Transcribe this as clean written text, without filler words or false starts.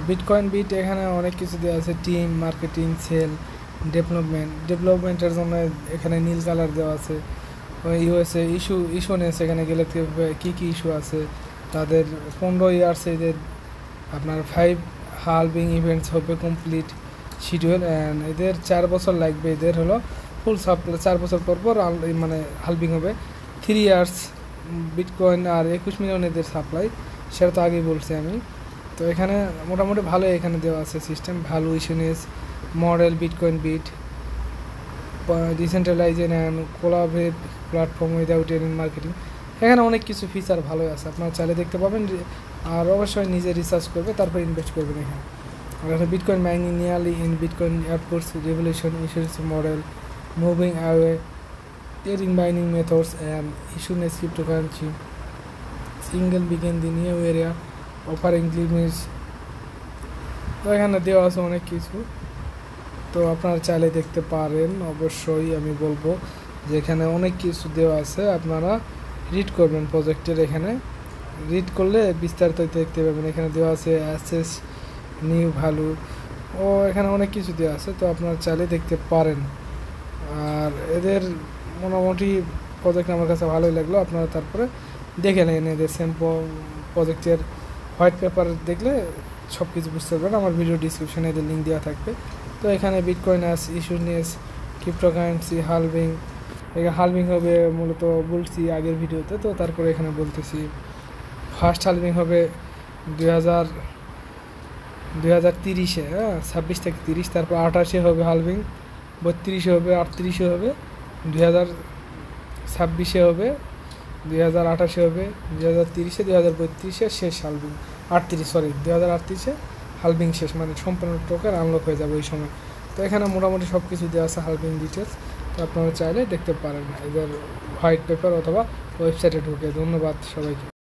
Bitcoin bit এখানে অনেক কিছু দেওয়া আছে, টিম, মার্কেটিং, সেল, ডেভেলপমেন্টের জন্য এখানে নীল কালার দেওয়া আছে। ইউএসএ ইস্যুনেস, এখানে গেলে কী কী ইস্যু আছে, তাদের 15 ইয়ার্স, এদের আপনার 5 হালভিং ইভেন্টস হবে কমপ্লিট শিডিউল, অ্যান্ড এদের 4 বছর লাগবে, এদের হলো ফুল সাপ্লাই 4 বছর পর পর মানে হালভিং হবে। 3 ইয়ার্স বিটকয়েন আর 21 মিলিয়ন এদের সাপ্লাই, সেটা তো আগেই বলছি আমি। তো এখানে মোটামুটি ভালো এখানে দেওয়া আছে সিস্টেম, ভ্যালু ইস্যুনেস, model, bitcoin bit, decentralisation and collaborate platform without any marketing. এখানে অনেক কিছু ফিচার ভালোই আছে, আপনারা চাইলে দেখতে পাবেন। আর অবশ্যই নিজে রিসার্চ করবে, তারপর ইনভেস্ট করবেন এখানে। আর এখানে bitcoin mining nearly in bitcoin airports revolution issues model moving away trading mining methods and ইস্যুনেস cryptocurrency single begin the new area offering limits. তো এখানে দেওয়া আছে অনেক কিছু, তো আপনারা চাইলে দেখতে পারেন। অবশ্যই আমি বলবো যে এখানে অনেক কিছু দেওয়া আছে, আপনারা রিড করবেন প্রজেক্টের, এখানে রিড করলে বিস্তারিত দেখতে পাবেন। এখানে দেওয়া আছে অ্যাসেস, নিউ ভ্যালু, ও এখানে অনেক কিছু দেওয়া আছে, তো আপনারা চাইলে দেখতে পারেন। আর এদের মোটামুটি প্রজেক্ট আমার কাছে ভালোই লাগলো, আপনারা তারপরে দেখে নেন এদের সেম প্রজেক্টের হোয়াইট পেপার দেখলে সব কিছু বুঝতে পারবেন। আমার ভিডিও ডিসক্রিপশনে এদের লিঙ্ক দেওয়া থাকবে। তো এখানে বিটকয়েন আস ইস্যুনেস ক্রিপ্টোকারেন্সি হালভিং, এখানে হালভিং হবে মূলত বলছি আগের ভিডিওতে, তো তারপরে এখানে বলতেছি ফার্স্ট হালভিং হবে 2030-এ, 26 থেকে 30, তারপর 28-এ হবে হালভিং, 32-এ হবে, 38-এ হবে, 2026-এ হবে, 2028-এ হবে, 2030-এ, 2032-এ শেষ হালভিং, 2038-এ হালভিং শেষ, মানে সম্পূর্ণ টোকেন আনলক হয়ে যাবে ওই সময়। তো এখানে মোটামুটি সব কিছু দেওয়া আছে হালভিং ডিটেলস, তো আপনারা চাইলে দেখতে পারেন এদের হোয়াইট পেপার অথবা ওয়েবসাইটে ঢুকে। ধন্যবাদ সবাইকে।